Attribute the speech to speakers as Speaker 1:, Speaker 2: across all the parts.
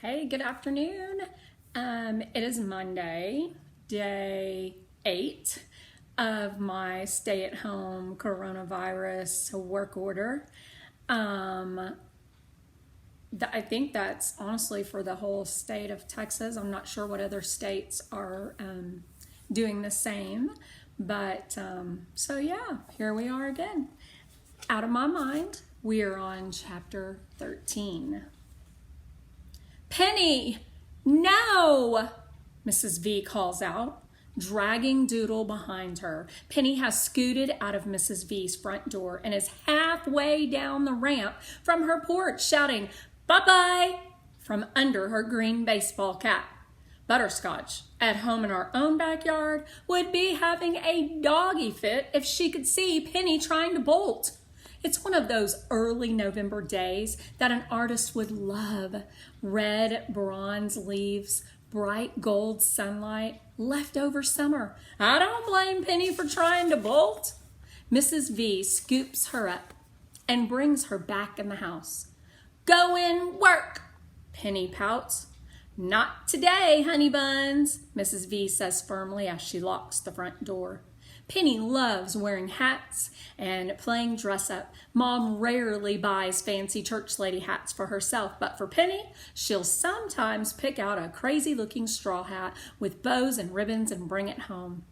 Speaker 1: Hey, good afternoon. It is Monday, day 8 of my stay-at-home coronavirus work order. I think that's honestly for the whole state of Texas. I'm not sure what other states are doing the same, but so yeah, here we are again. Out of my mind, we are on chapter 13. Penny, no! Mrs. V calls out, dragging Doodle behind her. Penny has scooted out of Mrs. V's front door and is halfway down the ramp from her porch, shouting, "Bye-bye!" from under her green baseball cap. Butterscotch, at home in our own backyard, would be having a doggy fit if she could see Penny trying to bolt. It's one of those early November days that an artist would love. Red bronze leaves, bright gold sunlight, leftover summer. I don't blame Penny for trying to bolt. Mrs. V scoops her up and brings her back in the house. "Go in, work," Penny pouts. "Not today, honey buns," Mrs. V says firmly as she locks the front door. Penny loves wearing hats and playing dress up. Mom rarely buys fancy church lady hats for herself, but for Penny, she'll sometimes pick out a crazy looking straw hat with bows and ribbons and bring it home.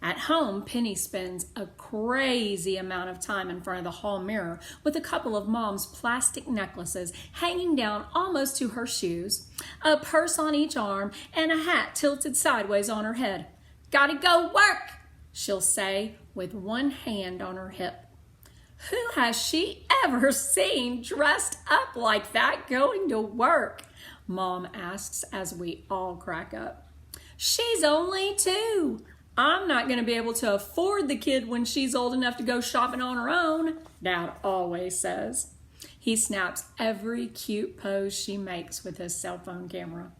Speaker 1: At home, Penny spends a crazy amount of time in front of the hall mirror with a couple of Mom's plastic necklaces hanging down almost to her shoes, a purse on each arm, and a hat tilted sideways on her head. "Gotta go work," she'll say with one hand on her hip. Who has she ever seen dressed up like that going to work? Mom asks as we all crack up. "She's only 2. I'm not going to be able to afford the kid when she's old enough to go shopping on her own," Dad always says. He snaps every cute pose she makes with his cell phone camera.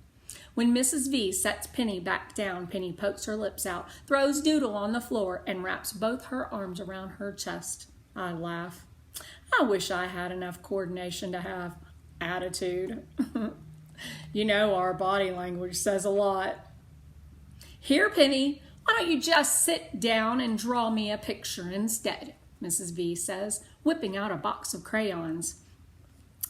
Speaker 1: When Mrs. V sets Penny back down, Penny pokes her lips out, throws Doodle on the floor, and wraps both her arms around her chest. I laugh. I wish I had enough coordination to have attitude. You know, our body language says a lot. "Here, Penny, why don't you just sit down and draw me a picture instead?" Mrs. V says, whipping out a box of crayons.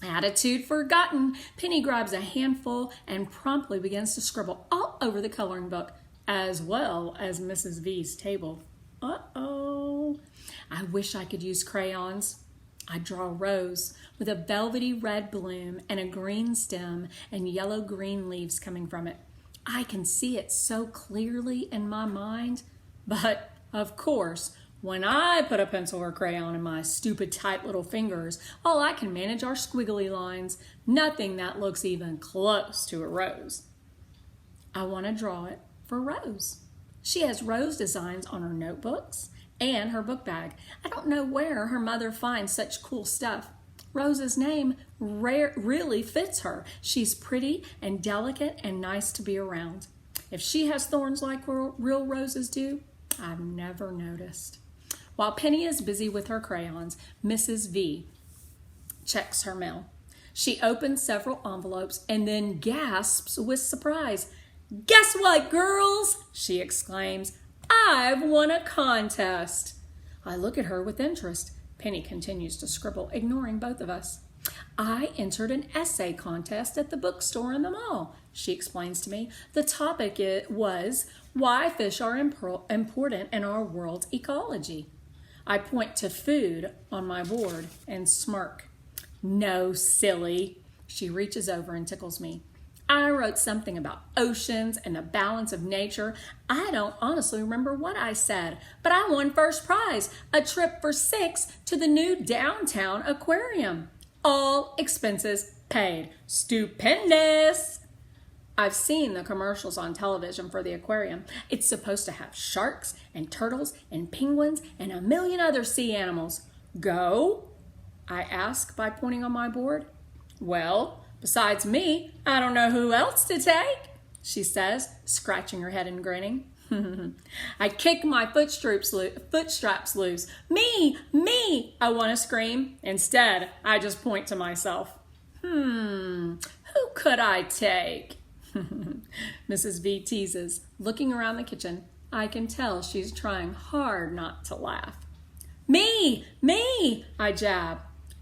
Speaker 1: Attitude forgotten. Penny grabs a handful and promptly begins to scribble all over the coloring book, as well as Mrs. V's table. Uh-oh. I wish I could use crayons. I draw a rose with a velvety red bloom and a green stem and yellow-green leaves coming from it. I can see it so clearly in my mind, but of course, when I put a pencil or crayon in my stupid tight little fingers, all I can manage are squiggly lines, nothing that looks even close to a rose. I want to draw it for Rose. She has rose designs on her notebooks and her book bag. I don't know where her mother finds such cool stuff. Rose's name really fits her. She's pretty and delicate and nice to be around. If she has thorns like real roses do, I've never noticed. While Penny is busy with her crayons, Mrs. V checks her mail. She opens several envelopes and then gasps with surprise. "Guess what, girls?" she exclaims. "I've won a contest." I look at her with interest. Penny continues to scribble, ignoring both of us. "I entered an essay contest at the bookstore in the mall," she explains to me. "The topic was why fish are important in our world's ecology." I point to food on my board and smirk. "No, silly." She reaches over and tickles me. "I wrote something about oceans and the balance of nature. I don't honestly remember what I said, but I won first prize, a trip for 6 to the new downtown aquarium. All expenses paid. Stupendous!" I've seen the commercials on television for the aquarium. It's supposed to have sharks and turtles and penguins and a million other sea animals. "Go?" I ask by pointing on my board. "Well, besides me, I don't know who else to take," she says, scratching her head and grinning. I kick my footstraps loose. Me, I want to scream. Instead, I just point to myself. Who could could I take? Mrs. V teases, looking around the kitchen. I can tell she's trying hard not to laugh. Me, I jab.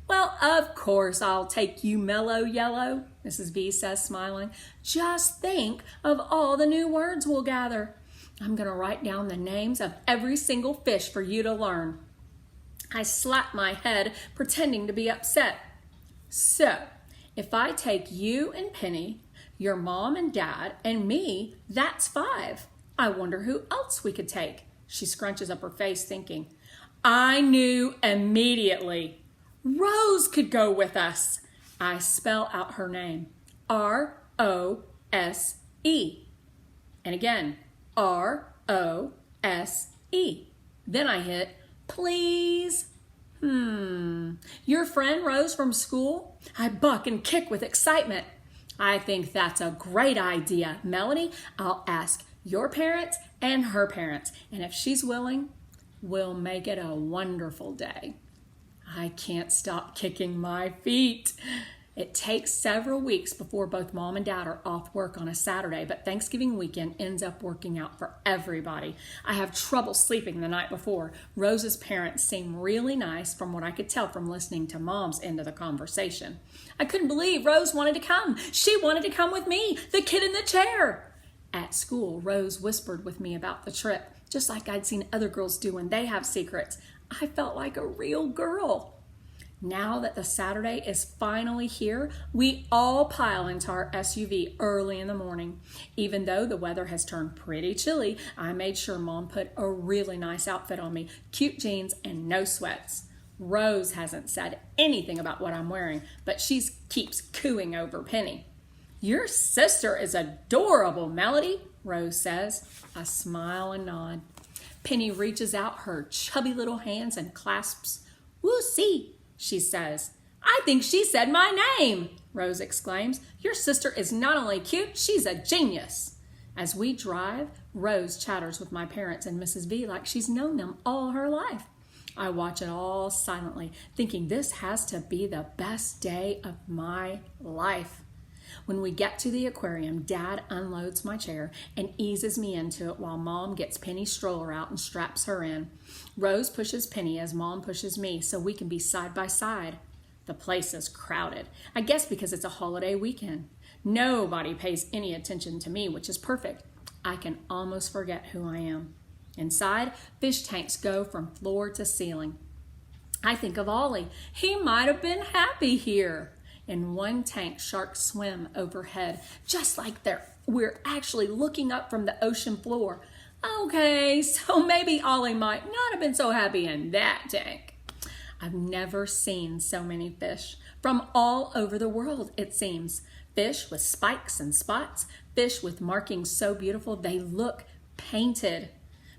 Speaker 1: Well, of course I'll take you, Mellow Yellow, Mrs. V says, smiling. Just think of all the new words we'll gather. I'm going to write down the names of every single fish for you to learn. I slap my head, pretending to be upset. So, if I take you and Penny, your mom and dad, and me, that's 5. I wonder who else we could take. She scrunches up her face, thinking. I knew immediately. Rose could go with us. I spell out her name. R-O-S-E. And again, R-O-S-E. Then I hit, please. Your friend Rose from school? I buck and kick with excitement. I think that's a great idea, Melanie. I'll ask your parents and her parents, and if she's willing, we'll make it a wonderful day. I can't stop kicking my feet. It takes several weeks before both mom and dad are off work on a Saturday, but Thanksgiving weekend ends up working out for everybody. I have trouble sleeping the night before. Rose's parents seem really nice from what I could tell from listening to mom's end of the conversation. I couldn't believe Rose wanted to come. She wanted to come with me, the kid in the chair. At school, Rose whispered with me about the trip, just like I'd seen other girls do when they have secrets. I felt like a real girl. Now that the Saturday is finally here, we all pile into our SUV early in the morning. Even though the weather has turned pretty chilly, I made sure Mom put a really nice outfit on me, cute jeans and no sweats. Rose hasn't said anything about what I'm wearing, but she keeps cooing over Penny. Your sister is adorable, Melody, Rose says. I smile and nod. Penny reaches out her chubby little hands and clasps. Woo-see, she says. I think she said my name, Rose exclaims. Your sister is not only cute, she's a genius. As we drive, Rose chatters with my parents and Mrs. V like she's known them all her life. I watch it all silently, thinking this has to be the best day of my life. When we get to the aquarium, Dad unloads my chair and eases me into it while Mom gets Penny's stroller out and straps her in. Rose pushes Penny as Mom pushes me so we can be side by side. The place is crowded, I guess because it's a holiday weekend. Nobody pays any attention to me, which is perfect. I can almost forget who I am. Inside, fish tanks go from floor to ceiling. I think of Ollie. He might have been happy here. In one tank, sharks swim overhead, just like we're actually looking up from the ocean floor. Okay, so maybe Ollie might not have been so happy in that tank. I've never seen so many fish. From all over the world, it seems. Fish with spikes and spots, fish with markings so beautiful they look painted.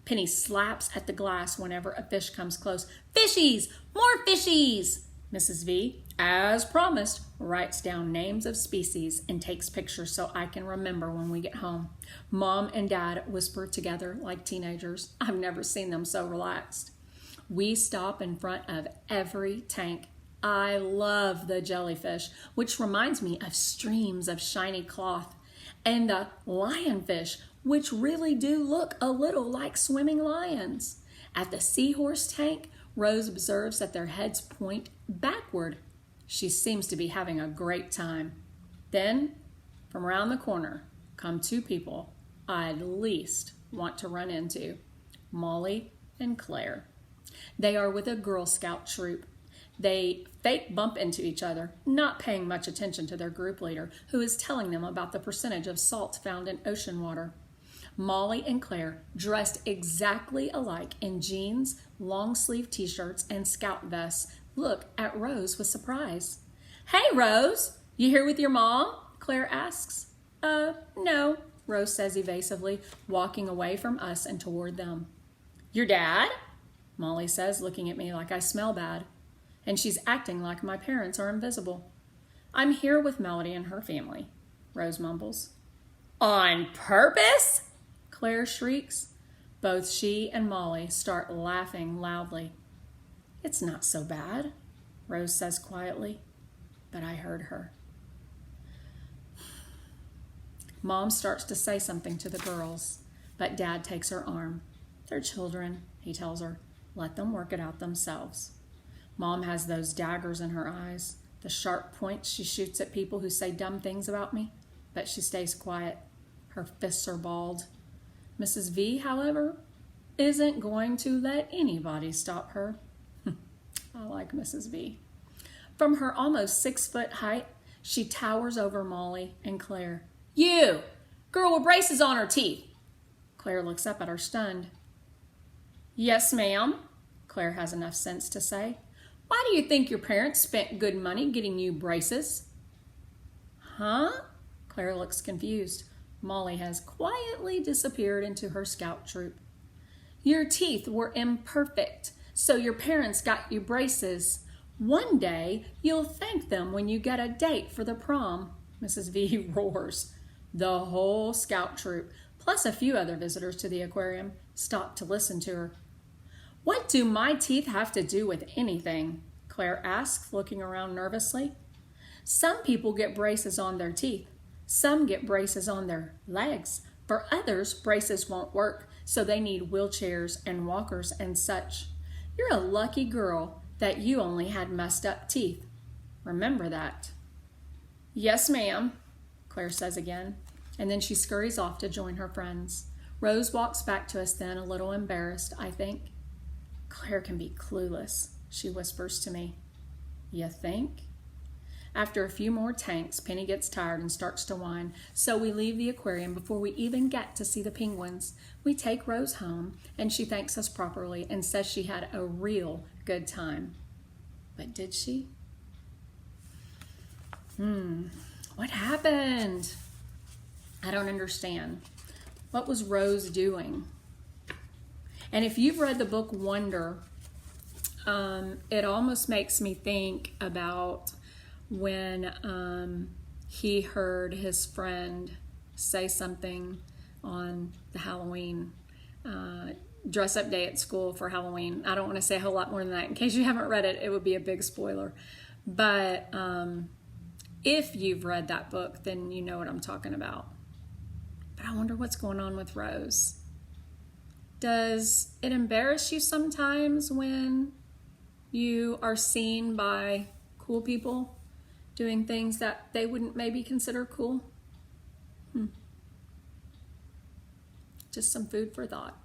Speaker 1: Penny slaps at the glass whenever a fish comes close. Fishies! More fishies! Mrs. V, as promised, writes down names of species and takes pictures so I can remember when we get home. Mom and Dad whisper together like teenagers. I've never seen them so relaxed. We stop in front of every tank. I love the jellyfish, which reminds me of streams of shiny cloth, and the lionfish, which really do look a little like swimming lions. At the seahorse tank, Rose observes that their heads point backward. She seems to be having a great time. Then, from around the corner, come 2 people I'd least want to run into, Molly and Claire. They are with a Girl Scout troop. They fake bump into each other, not paying much attention to their group leader, who is telling them about the percentage of salt found in ocean water. Molly and Claire, dressed exactly alike in jeans, long-sleeve t-shirts, and scout vests, look at Rose with surprise. Hey, Rose, you here with your mom? Claire asks. No, Rose says evasively, walking away from us and toward them. Your dad? Molly says, looking at me like I smell bad. And she's acting like my parents are invisible. I'm here with Melody and her family, Rose mumbles. On purpose? Claire shrieks. Both she and Molly start laughing loudly. It's not so bad, Rose says quietly, but I heard her. Mom starts to say something to the girls, but Dad takes her arm. They're children, he tells her. Let them work it out themselves. Mom has those daggers in her eyes, the sharp points she shoots at people who say dumb things about me, but she stays quiet. Her fists are balled. Mrs. V, however, isn't going to let anybody stop her. I like Mrs. V. From her almost 6-foot height, she towers over Molly and Claire. You! Girl with braces on her teeth! Claire looks up at her stunned. Yes, ma'am, Claire has enough sense to say. Why do you think your parents spent good money getting you braces? Huh? Claire looks confused. Molly has quietly disappeared into her scout troop. Your teeth were imperfect, so your parents got you braces. One day, you'll thank them when you get a date for the prom, Mrs. V roars. The whole scout troop, plus a few other visitors to the aquarium, stopped to listen to her. What do my teeth have to do with anything? Claire asks, looking around nervously. Some people get braces on their teeth. Some get braces on their legs. For others, braces won't work, so they need wheelchairs and walkers and such. You're a lucky girl that you only had messed up teeth. Remember that. Yes, ma'am, Claire says again, and then she scurries off to join her friends. Rose walks back to us then, a little embarrassed, I think. Claire can be clueless, she whispers to me. You think? After a few more tanks, Penny gets tired and starts to whine, so we leave the aquarium before we even get to see the penguins. We take Rose home, and she thanks us properly and says she had a real good time. But did she? What happened? I don't understand. What was Rose doing? And if you've read the book Wonder, it almost makes me think about when he heard his friend say something on the Halloween dress-up day at school for Halloween. I don't want to say a whole lot more than that. In case you haven't read it, it would be a big spoiler. But if you've read that book, then you know what I'm talking about. But I wonder what's going on with Rose. Does it embarrass you sometimes when you are seen by cool people doing things that they wouldn't maybe consider cool? Just some food for thought.